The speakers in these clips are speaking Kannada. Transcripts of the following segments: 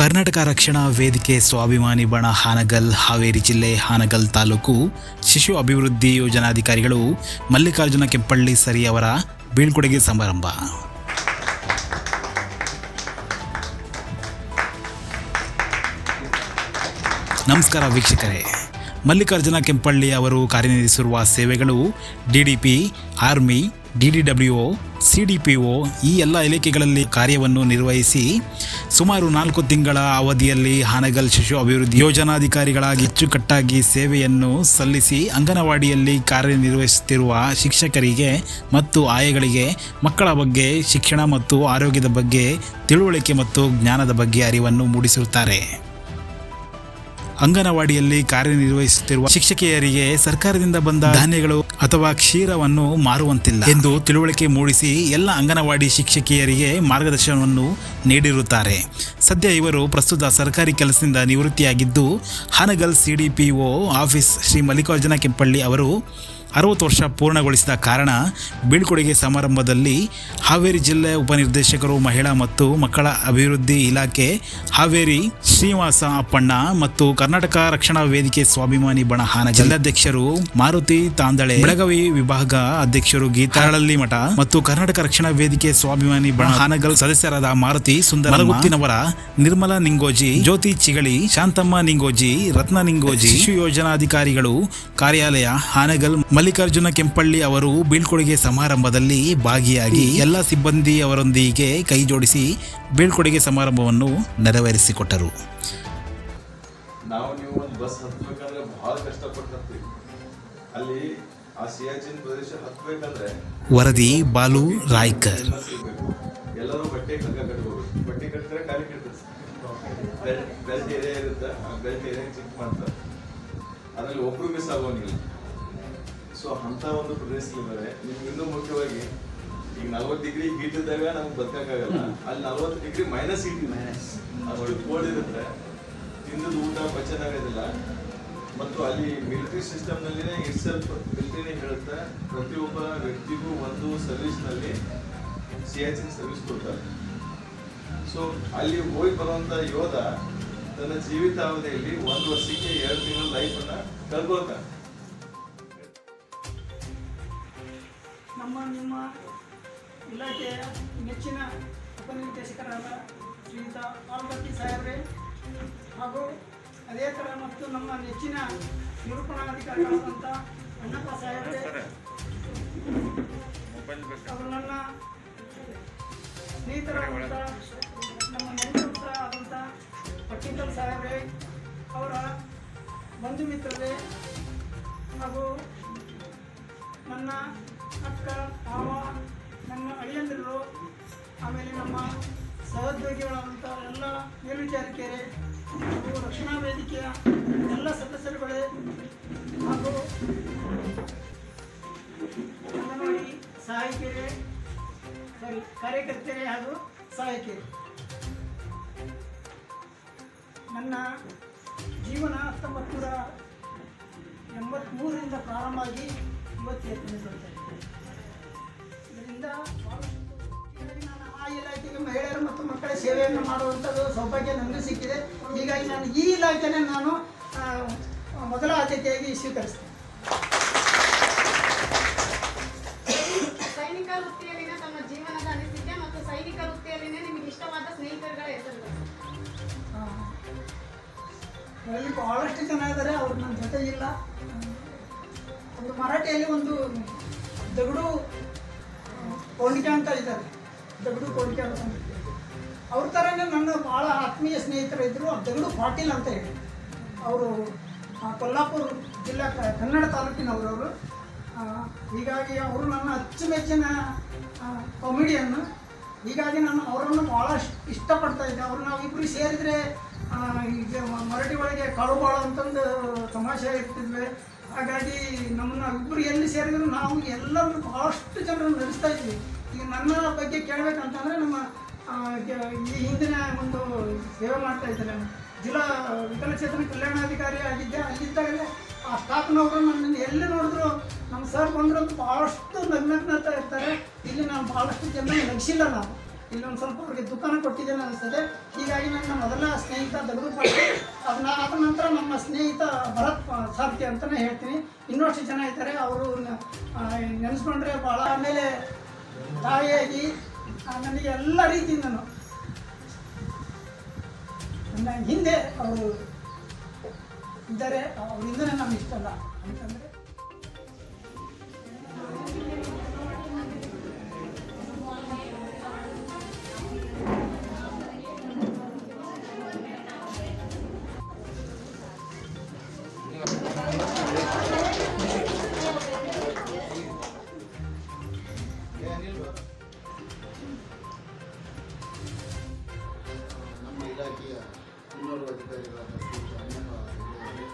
ಕರ್ನಾಟಕ ರಕ್ಷಣಾ ವೇದಿಕೆ ಸ್ವಾಭಿಮಾನಿ ಬಣ ಹಾನಗಲ್, ಹಾವೇರಿ ಜಿಲ್ಲೆ ಹಾನಗಲ್ ತಾಲೂಕು ಶಿಶು ಅಭಿವೃದ್ಧಿ ಯೋಜನಾಧಿಕಾರಿಗಳು ಮಲ್ಲಿಕಾರ್ಜುನ ಕೆಂಪಳ್ಳಿ ಸರಿ ಅವರ ಬೀಳ್ಕೊಡುಗೆ ಸಮಾರಂಭ. ನಮಸ್ಕಾರ ವೀಕ್ಷಕರೇ. ಮಲ್ಲಿಕಾರ್ಜುನ ಕೆಂಪಳ್ಳಿ ಅವರು ಕಾರ್ಯನಿರ್ವಹಿಸಿರುವ ಸೇವೆಗಳು DDP, ಆರ್ಮಿ, DDWO, CDPO ಈ ಎಲ್ಲ ಇಲಾಖೆಗಳಲ್ಲಿ ಕಾರ್ಯವನ್ನು ನಿರ್ವಹಿಸಿ ಸುಮಾರು 4 ತಿಂಗಳ ಅವಧಿಯಲ್ಲಿ ಹಾನಗಲ್ ಶಿಶು ಅಭಿವೃದ್ಧಿ ಯೋಜನಾಧಿಕಾರಿಗಳಾಗಿ ಅಚ್ಚುಕಟ್ಟಾಗಿ ಸೇವೆಯನ್ನು ಸಲ್ಲಿಸಿ ಅಂಗನವಾಡಿಯಲ್ಲಿ ಕಾರ್ಯನಿರ್ವಹಿಸುತ್ತಿರುವ ಶಿಕ್ಷಕರಿಗೆ ಮತ್ತು ಆಯಗಳಿಗೆ ಮಕ್ಕಳ ಬಗ್ಗೆ, ಶಿಕ್ಷಣ ಮತ್ತು ಆರೋಗ್ಯದ ಬಗ್ಗೆ ತಿಳುವಳಿಕೆ ಮತ್ತು ಜ್ಞಾನದ ಬಗ್ಗೆ ಅರಿವನ್ನು ಮೂಡಿಸುತ್ತಾರೆ. ಅಂಗನವಾಡಿಯಲ್ಲಿ ಕಾರ್ಯನಿರ್ವಹಿಸುತ್ತಿರುವ ಶಿಕ್ಷಕಿಯರಿಗೆ ಸರ್ಕಾರದಿಂದ ಬಂದ ಧಾನ್ಯಗಳು ಅಥವಾ ಕ್ಷೀರವನ್ನು ಮಾರುವಂತಿಲ್ಲ ಎಂದು ತಿಳುವಳಿಕೆ ಮೂಡಿಸಿ ಎಲ್ಲ ಅಂಗನವಾಡಿ ಶಿಕ್ಷಕಿಯರಿಗೆ ಮಾರ್ಗದರ್ಶನವನ್ನು ನೀಡಿರುತ್ತಾರೆ. ಸದ್ಯ ಇವರು ಪ್ರಸ್ತುತ ಸರ್ಕಾರಿ ಕೆಲಸದಿಂದ ನಿವೃತ್ತಿಯಾಗಿದ್ದು ಹಾನಗಲ್ CDPO ಆಫೀಸ್ ಶ್ರೀ ಮಲ್ಲಿಕಾರ್ಜುನ ಕೆಂಪಳ್ಳಿ ಅವರು 60 ವರ್ಷ ಪೂರ್ಣಗೊಳಿಸಿದ ಕಾರಣ ಬೀಳ್ಕೊಡುಗೆ ಸಮಾರಂಭದಲ್ಲಿ ಹಾವೇರಿ ಜಿಲ್ಲೆ ಉಪನಿರ್ದೇಶಕರು ಮಹಿಳಾ ಮತ್ತು ಮಕ್ಕಳ ಅಭಿವೃದ್ಧಿ ಇಲಾಖೆ ಹಾವೇರಿ ಶ್ರೀನಿವಾಸ ಅಪ್ಪಣ್ಣ ಮತ್ತು ಕರ್ನಾಟಕ ರಕ್ಷಣಾ ವೇದಿಕೆ ಸ್ವಾಭಿಮಾನಿ ಬಣ ಹಾನಗಲ್ ಜಿಲ್ಲಾಧ್ಯಕ್ಷರು ಮಾರುತಿ ತಾಂದಳೆ, ಬೆಳಗಾವಿ ವಿಭಾಗ ಅಧ್ಯಕ್ಷರು ಗೀತಾಳಲ್ಲಿ ಮಠ ಮತ್ತು ಕರ್ನಾಟಕ ರಕ್ಷಣಾ ವೇದಿಕೆ ಸ್ವಾಭಿಮಾನಿ ಬಣ ಹಾನಗಲ್ ಸದಸ್ಯರಾದ ಮಾರುತಿ ಸುಂದರ ಮಲಗುತ್ತಿನವರ, ನಿರ್ಮಲಾ ನಿಂಗೋಜಿ, ಜ್ಯೋತಿ ಚಿಗಳಿ, ಶಾಂತಮ್ಮ ನಿಂಗೋಜಿ, ರತ್ನ ನಿಂಗೋಜಿ, ಶಿಶು ಯೋಜನಾಧಿಕಾರಿಗಳು ಕಾರ್ಯಾಲಯ ಹಾನಗಲ್ ಮಲ್ಲಿಕಾರ್ಜುನ ಕೆಂಪಳ್ಳಿ ಅವರು ಬೀಳ್ಕೊಡುಗೆ ಸಮಾರಂಭದಲ್ಲಿ ಭಾಗಿಯಾಗಿ ಎಲ್ಲ ಸಿಬ್ಬಂದಿ ಅವರೊಂದಿಗೆ ಕೈ ಜೋಡಿಸಿ ಬೀಳ್ಕೊಡುಗೆ ಸಮಾರಂಭವನ್ನು ನೆರವೇರಿಸಿಕೊಟ್ಟರು. ನಾವು ನೀವು ಒಂದು ಬಸ್ ಹತ್ಬೇಕಂದ್ರೆ ಬಹಳ ಕಷ್ಟಪಡ್ತೀವಿ. ಅಲ್ಲಿ ಆ ಸಿಯಾಚಿನ್ ಪ್ರದೇಶ ಹತ್ಬೇಕಂದ್ರೆ ವರದಿ ಬಾಲು ರಾಯ್ಕರ್. ಎಲ್ಲರೂ ಬಟ್ಟೆ ಹಗ್ಗ ಕಟ್ಬೋದು. ಬಟ್ಟೆ ಕಟ್ಟಿದ್ರೆ ಖಾಲಿ ಕಟ್ತಾರೆ. ಬೆಲ್ಟ್ ಏರಿಯಾ ಇರುತ್ತೆ, ಆ ಬೆಲ್ಟ್ ಏರಿಯಾ ಚೆಕ್ ಮಾಡ್ತಾರೆ. ಅದರಲ್ಲಿ ಒಬ್ರು ಮಿಸ್ ಆಗೋಂಗಿಲ್ಲ. ಸೊ ಅಂತ ಒಂದು ಪ್ರದೇಶದಲ್ಲಿದ್ದಾರೆ. ನಿಮ್ಗೆ ಇನ್ನೂ ಮುಖ್ಯವಾಗಿ ಈಗ 40 ಡಿಗ್ರಿ ಹೀಟ್ ಇದ್ದಾಗ ನಮ್ಗೆ ಬದುಕಾಗಲ್ಲ. ಅಲ್ಲಿ 40 ಡಿಗ್ರಿ ಮೈನಸ್ ಹೀಟ್ ಇದೆ, ಅದು ಕೋಲ್ಡ್ ಇರುತ್ತೆ, ತಿಂದದ ಊಟ ಪಚನ ಆಗೋದಿಲ್ಲ. ಮತ್ತು ಅಲ್ಲಿ ಮಿಲಿಟರಿ ಸಿಸ್ಟಮ್ನಲ್ಲಿನೇ ಇಟ್ಸೆಲ್ಫ್ ಮಿಲಿಟರಿನೇ ಹೇಳುತ್ತೆ ಪ್ರತಿಯೊಬ್ಬ ವ್ಯಕ್ತಿಗೂ ಒಂದು ಸರ್ವಿಸ್ನಲ್ಲಿ ಸಿಯಾಚಿನ್ ಸರ್ವಿಸ್ ಕೊಡ್ತಾರೆ. ಸೊ ಅಲ್ಲಿ ಹೋಗಿ ಬರುವಂಥ ಯೋಧ ತನ್ನ ಜೀವಿತಾವಧಿಯಲ್ಲಿ 1 ವರ್ಷಕ್ಕೆ 2 ತಿಂಗಳ ಲೈಫನ್ನು ಕಳ್ಕೊಳ್ತಾನೆ. ನಿಮ್ಮ ಇಲಾಖೆಯ ನೆಚ್ಚಿನ ಉಪನಿರ್ದೇಶಕರಾದ ಶ್ರೀಯುತ ಪಾಲ್ಬತ್ತಿ ಸಾಹೇಬ್ರೆ ಹಾಗೂ ಅದೇ ಥರ ಮತ್ತು ನಮ್ಮ ನೆಚ್ಚಿನ ನಿರೂಪಣಾಧಿಕಾರಿಗಳಾದಂಥ ಅಣ್ಣಪ್ಪ ಸಾಹೇಬ್ರೆ ಅವರು ನನ್ನ ಸ್ನೇಹಿತರಾದಂಥ ನಮ್ಮ ನೆಂಟರ ಆದಂಥ ಪಟ್ಟಿಕಲ್ ಸಾಹೇಬ್ರೆ ಅವರ ಬಂಧು ಮಿತ್ರರೇ ಹಾಗೂ ನನ್ನ ಅಕ್ಕ, ಮಾವ, ನನ್ನ ಅಳಿಯಂದಿರು, ಆಮೇಲೆ ನಮ್ಮ ಸಹೋದ್ಯೋಗಿಗಳಾದಂಥ ಎಲ್ಲ ಮೇಲ್ವಿಚಾರಕಿಯರೇ ಹಾಗೂ ರಕ್ಷಣಾ ವೇದಿಕೆಯ ಎಲ್ಲ ಸದಸ್ಯರುಗಳೇ ಹಾಗೂ ಅಂಗನವಾಡಿ ಸಹಾಯಕಿಯರೇ ಕಾರ್ಯಕರ್ತೆಯರೇ ಹಾಗೂ ಸಹಾಯಕಿಯರೇ, ನನ್ನ ಜೀವನ 1983ರಿಂದ ಪ್ರಾರಂಭ ಆಗಿ ಇವತ್ತು ಇದರಿಂದ ನಾನು ಆ ಇಲಾಖೆಗೆ ಮಹಿಳೆಯರು ಮತ್ತು ಮಕ್ಕಳ ಸೇವೆಯನ್ನು ಮಾಡುವಂಥದ್ದು ಸೌಭಾಗ್ಯ ನನಗೂ ಸಿಕ್ಕಿದೆ. ಹೀಗಾಗಿ ನಾನು ಈ ಇಲಾಖೆನೇ ನಾನು ಮೊದಲ ಆದ್ಯತೆಯಾಗಿ ಸ್ವೀಕರಿಸ್ತೇನೆ. ಸೈನಿಕ ವೃತ್ತಿಯಲ್ಲಿನ ತಮ್ಮ ಜೀವನದ ಅನಿಸಿಕೆ ಮತ್ತು ಸೈನಿಕ ವೃತ್ತಿಯಲ್ಲಿನ ನಿಮಗೆ ಇಷ್ಟವಾದ ಸ್ನೇಹಿತರುಗಳ ಹೆಸರುಗಳು? ಅದರಲ್ಲಿ ಬಹಳಷ್ಟು ಜನ ಇದ್ದಾರೆ, ಅವ್ರು ನನ್ನ ಜೊತೆ ಇಲ್ಲ. ಒಂದು ಮರಾಠಿಯಲ್ಲಿ ಒಂದು ದಗಡು ಕೋಣಿಕೆ ಅಂತ ಇದ್ದಾರೆ, ದಗಡು ಕೋಣಿಕೆ ಅಂತ. ಅವ್ರ ಥರನೇ ನನ್ನ ಭಾಳ ಆತ್ಮೀಯ ಸ್ನೇಹಿತರು ಇದ್ದರು. ದಗಡು ಪಾಟೀಲ್ ಅಂತ ಹೇಳಿ, ಅವರು ಕೊಲ್ಲಾಪುರ ಜಿಲ್ಲಾ ಕನ್ನಡ ತಾಲೂಕಿನವರವರು. ಹೀಗಾಗಿ ಅವರು ನನ್ನ ಅಚ್ಚುಮೆಚ್ಚಿನ ಕಾಮಿಡಿಯನ್ನು. ಹೀಗಾಗಿ ನಾನು ಅವರನ್ನು ಭಾಳ ಇಷ್ಟಪಡ್ತಾ ಇದ್ದೆ. ಅವರು ನಾವಿಬ್ಬರು ಸೇರಿದರೆ ಈಗ ಮರಾಠಿ ಒಳಗೆ ಕಾಳುಬಾಳ ಅಂತಂದು ತಮಾಷೆ ಇರ್ತಿದ್ವಿ. ಹಾಗಾಗಿ ನಮ್ಮನ್ನು ಇಬ್ಬರು ಎಲ್ಲಿ ಸೇರಿದ್ರು ನಾವು ಎಲ್ಲರೂ ಭಾಳಷ್ಟು ಜನರನ್ನು ನಡೆಸ್ತಾ ಇದ್ವಿ. ಈಗ ನನ್ನ ಬಗ್ಗೆ ಕೇಳಬೇಕಂತಂದರೆ ನಮ್ಮ ಈ ಹಿಂದಿನ ಒಂದು ಸೇವೆ ಮಾಡ್ತಾ ಇದ್ದೇನೆ, ಜಿಲ್ಲಾ ವಿಕಲಚೇತನ ಕಲ್ಯಾಣಾಧಿಕಾರಿ ಆಗಿದ್ದೆ. ಅಲ್ಲಿದ್ದಾಗಲೇ ಆ ಸ್ಟಾಫ್ನವರು ನನ್ನನ್ನು ಎಲ್ಲಿ ನೋಡಿದ್ರು ನಮ್ಮ ಸರ್ ಬಂದ್ರಂತೂ ಭಾಳಷ್ಟು ನಗ್ನಗ್ನತಾ ಇರ್ತಾರೆ. ಇಲ್ಲಿ ನಾವು ಭಾಳಷ್ಟು ಜನ ನಗಿಸಿಲ್ಲ ನಾವು. ಇಲ್ಲೊಂದು ಸ್ವಲ್ಪ ಅವ್ರಿಗೆ ದುಃಖನ ಕೊಟ್ಟಿದ್ದೇನೆ ಅನಿಸ್ತದೆ. ಹೀಗಾಗಿ ನನ್ನ ಮೊದಲ ಸ್ನೇಹಿತ ದಗಡು ಪಾಟೀಲ್, ಆದ ನಂತರ ನಮ್ಮ ಸ್ನೇಹಿತ ಭರತ್ ಸಾರ್ಥಿ ಅಂತಲೇ ಹೇಳ್ತೀನಿ. ಇನ್ನಷ್ಟು ಜನ ಇದ್ದಾರೆ, ಅವರು ನೆನೆಸ್ಕೊಂಡ್ರೆ ಭಾಳ. ಆಮೇಲೆ ತಾಯಿಯಾಗಿ ನನಗೆ ಎಲ್ಲ ರೀತಿಯಿಂದನೂ ನನ್ನ ಹಿಂದೆ ಅವರು ಇದ್ದಾರೆ. ಅವರಿಂದನೇ ನಮ್ಗೆ ಇಷ್ಟಲ್ಲ ಅಂತಂದರೆ ನಮ್ಮ ಇಲಾಖೆಯ ಇನ್ನೋರ್ವ ಅಧಿಕಾರಿಗಳಾದ ಶ್ರೀ ಅಣ್ಣಪ್ಪ ಹೆಗಡೆ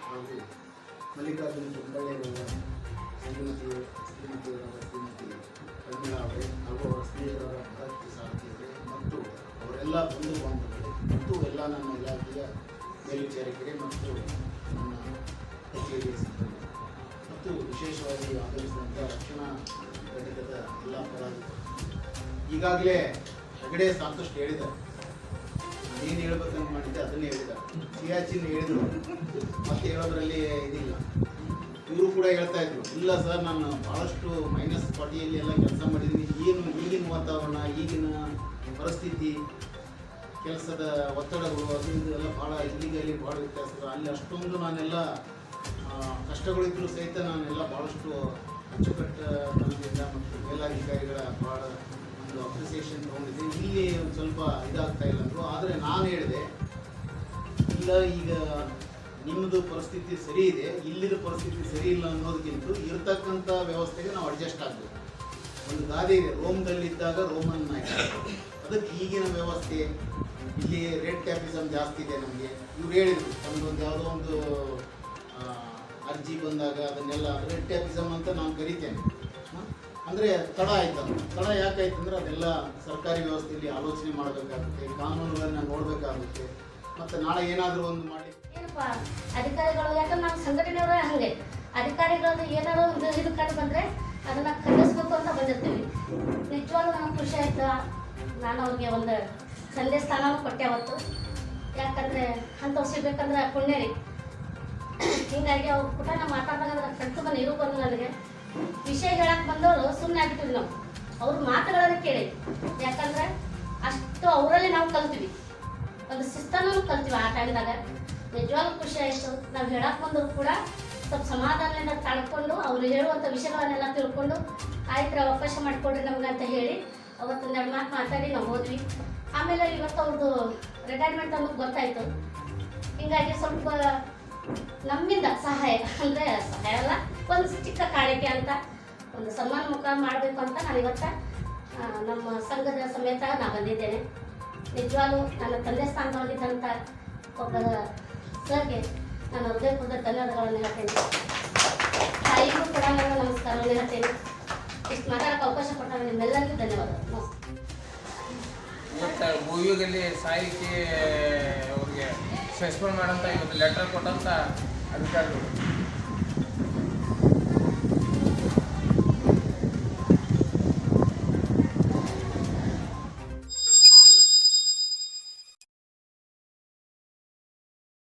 ಹಾಗೂ ಮಲ್ಲಿಕಾರ್ಜುನ ಕುಂಬಳೆಯವರ ಶ್ರೀಮತಿಯವರಾದ ಶ್ರೀಮತಿ ಪ್ರಮೀಳಾ ಅವರೇ ಹಾಗೂ ಅವರ ಸ್ನೇಹಿತರಾದ ಭರತ್ ಸಾರಥಿ ಅವರೇ ಮತ್ತು ಅವರೆಲ್ಲ ಬಂಧು ಬಾಂಧವರೇ ಮತ್ತು ಎಲ್ಲ ನನ್ನ ಇಲಾಖೆಯ ಮೇಲ್ವಿಚಾರಕರೇ ಮತ್ತು ನನ್ನ ಕಚೇರಿಯ ಸಿಬ್ಬಂದಿ ಮತ್ತು ವಿಶೇಷವಾಗಿ ಆಗಮಿಸಿದಂಥ ರಕ್ಷಣಾ ಘಟಕದ ಎಲ್ಲ ಪದಾಧಿಕಾರಿಗಳು. ಈಗಾಗಲೇ ಹೆಗಡೆ ಸಾಕಷ್ಟು ಹೇಳಿದ್ದಾರೆ. ಏನು ಹೇಳ್ಬೇಕಂತ ಮಾಡಿದ್ದೆ ಅದನ್ನೇ ಹೇಳಿದ್ದಾರೆ. ಸಿಯಾಚಿನ್ ಹೇಳಿದ್ರು, ಮತ್ತೆ ಹೇಳೋದ್ರಲ್ಲಿ ಇದಿಲ್ಲ. ಇವರು ಕೂಡ ಹೇಳ್ತಾ ಇದ್ರು, ಇಲ್ಲ ಸರ್ ನಾನು ಭಾಳಷ್ಟು -40 ಎಲ್ಲ ಕೆಲಸ ಮಾಡಿದ್ದೀನಿ. ಈಗಿನ ವಾತಾವರಣ, ಈಗಿನ ಪರಿಸ್ಥಿತಿ, ಕೆಲಸದ ಒತ್ತಡಗಳು, ಅದು ಇದೆಲ್ಲ ಭಾಳ ಇಲ್ಲಿಗೆ ಭಾಳ ವ್ಯತ್ಯಾಸ. ಅಲ್ಲಿ ಅಷ್ಟೊಂದು ನಾನೆಲ್ಲ ಕಷ್ಟಗಳಿದ್ರು ಸಹಿತ ನಾನೆಲ್ಲ ಭಾಳಷ್ಟು ಅಚ್ಚುಕಟ್ಟತನದಿಂದ ಮತ್ತು ಮೇಲಾಧಿಕಾರಿಗಳ ಭಾಳ ಒಂದು ಅಪ್ರಿಸಿಯೇಷನ್ ತೊಗೊಂಡಿದ್ದೆ. ಇಲ್ಲಿ ಒಂದು ಸ್ವಲ್ಪ ಇದಾಗ್ತಾ ಇಲ್ಲ ಅಂದರು. ಆದರೆ ನಾನು ಹೇಳಿದೆ, ಇಲ್ಲ ಈಗ ನಿಮ್ಮದು ಪರಿಸ್ಥಿತಿ ಸರಿ ಇದೆ, ಇಲ್ಲಿನ ಪರಿಸ್ಥಿತಿ ಸರಿ ಇಲ್ಲ ಅನ್ನೋದಕ್ಕಿಂತ ಇರತಕ್ಕಂಥ ವ್ಯವಸ್ಥೆಗೆ ನಾವು ಅಡ್ಜಸ್ಟ್ ಆಗಬೇಕು. ಒಂದು ಗಾದೆ ಇದೆ, ರೋಮ್ದಲ್ಲಿದ್ದಾಗ ರೋಮನ್ ನಾಯಕ. ಅದಕ್ಕೆ ಈಗಿನ ವ್ಯವಸ್ಥೆ ಇಲ್ಲಿ ರೆಡ್ ಟ್ಯಾಪಿಸಮ್ ಜಾಸ್ತಿ ಇದೆ ನಮಗೆ. ಇವ್ರು ಹೇಳಿದರು ನಮ್ಮದೊಂದು ಯಾವುದೋ ಒಂದು ಅರ್ಜಿ ಬಂದಾಗ ಅದನ್ನೆಲ್ಲ ರೆಡ್ ಟ್ಯಾಪಿಸಮ್ ಅಂತ ನಾನು ಕರಿತೇನೆ. ಅಂದರೆ ತಡ ಆಯ್ತಲ್ಲ. ತಡ ಯಾಕಾಯ್ತು ಅಂದರೆ ಅದೆಲ್ಲ ಸರ್ಕಾರಿ ವ್ಯವಸ್ಥೆಯಲ್ಲಿ ಆಲೋಚನೆ ಮಾಡಬೇಕಾಗುತ್ತೆ, ಕಾನೂನುಗಳನ್ನು ನೋಡಬೇಕಾಗುತ್ತೆ. ಮತ್ತು ನಾಳೆ ಏನಾದರೂ ಒಂದು ಮಾಡಿ ಏನಪ್ಪ ಅಧಿಕಾರಿಗಳು, ಯಾಕಂದ್ರೆ ನಮ್ಮ ಸಂಘಟನೆಯವರೇ ಹಾಗೆ ಅಧಿಕಾರಿಗಳು ಏನಾದ್ರು ಇದು ಕಂಡು ಬಂದರೆ ಅದನ್ನು ಖಂಡಿಸ್ಬೇಕು ಅಂತ ಬಂದಿರ್ತೀವಿ. ನಿಜವಾಗ್ಲೂ ನನಗೆ ಖುಷಿ ಆಯ್ತು. ನಾನು ಅವ್ರಿಗೆ ಒಂದು ಸಂದೇಶ ಸ್ಥಾನನೂ ಕೊಟ್ಟೆ ಅವತ್ತು. ಯಾಕಂದರೆ ಅಂಥವ್ರು ಸಿಗ್ಬೇಕಂದ್ರೆ ಪುಣ್ಯ ರೀ. ಹೀಗಾಗಿ ಅವ್ರ ಪುಟನ ಮಾತಾಡಿದಾಗ ನನಗೆ ಕಟ್ಟು ನೀರು ಬಂದು ನನಗೆ ವಿಷಯ ಹೇಳಕ್ಕೆ ಬಂದವರು ಸುಮ್ಮನೆ ಆಗ್ಬಿಟ್ಟಿವಿ ನಾವು. ಅವ್ರ ಮಾತುಗಳನ್ನು ಕೇಳಿ, ಯಾಕಂದರೆ ಅಷ್ಟು ಅವರಲ್ಲಿ ನಾವು ಕಲ್ತೀವಿ, ಒಂದು ಶಿಸ್ತನ್ನು ಕಲ್ತೀವಿ. ಆ ಟೈಮ್ದಾಗ ನಿಜವಾಗ್ಲೂ ಖುಷಿ ಆಯಿತು. ನಾವು ಹೇಳಕ್ಕೆ ಬಂದರೂ ಕೂಡ ಸ್ವಲ್ಪ ಸಮಾಧಾನದಿಂದ ತಡ್ಕೊಂಡು ಅವ್ರು ಹೇಳುವಂಥ ವಿಷಯಗಳನ್ನೆಲ್ಲ ತಿಳ್ಕೊಂಡು ಆಯ್ತು ಅವಕಾಶ ಮಾಡಿಕೊಡ್ರಿ ನಮ್ಗೆ ಅಂತ ಹೇಳಿ ಅವತ್ತೊಂದು 2 ಮಾತು ಮಾತಾಡಿ ನಾವು ಹೋದ್ವಿ. ಆಮೇಲೆ ಇವತ್ತು ಅವ್ರದ್ದು ರಿಟೈರ್ಮೆಂಟ್ ಅನ್ನೋದು ಗೊತ್ತಾಯಿತು. ಹೀಗಾಗಿ ಸ್ವಲ್ಪ ನಮ್ಮಿಂದ ಸಹಾಯ, ಅಂದರೆ ಸಹಾಯ ಅಲ್ಲ, ಒಂದು ಚಿಕ್ಕ ಕಾಣಿಕೆ ಅಂತ ಒಂದು ಸನ್ಮಾನ ಮುಖ ಮಾಡಬೇಕು ಅಂತ ನಾನು ಇವತ್ತು ನಮ್ಮ ಸಂಘದ ಸಮೇತ ನಾನು ಬಂದಿದ್ದೇನೆ. ನಿಜವಾಗ್ಲೂ ನನ್ನ ತಂದೆ ಸ್ಥಾನದೊಳಗಿದ್ದಂಥ ಒಬ್ಬ ಸರ್ಗೆ ನಾನು ಹೃದಯಪೂರ್ವಕ ಧನ್ಯವಾದಗಳನ್ನು ಹೇಳ್ತೇನೆ. ತಾಯಿಗೂ ಕೂಡ ನಾನು ನಮಸ್ಕಾರವನ್ನು ಹೇಳ್ತೇನೆ. ಇಷ್ಟು ಮಾತಾಡೋಕ್ಕೆ ಅವಕಾಶ ಕೊಟ್ಟ ನಿಮ್ಮೆಲ್ಲರಿಗೂ ಧನ್ಯವಾದಗಳು. ನಮಸ್ಕಾರ. ಇವತ್ತು ಭೂವಿಯಲ್ಲಿ ಸಾಹಿತ್ಯ ಅವ್ರಿಗೆ ಸಸ್ಪೆಂಡ್ ಮಾಡಂತ ಇವತ್ತು ಲೆಟರ್ ಕೊಟ್ಟಂತ ಅಧಿಕಾರಿಗಳು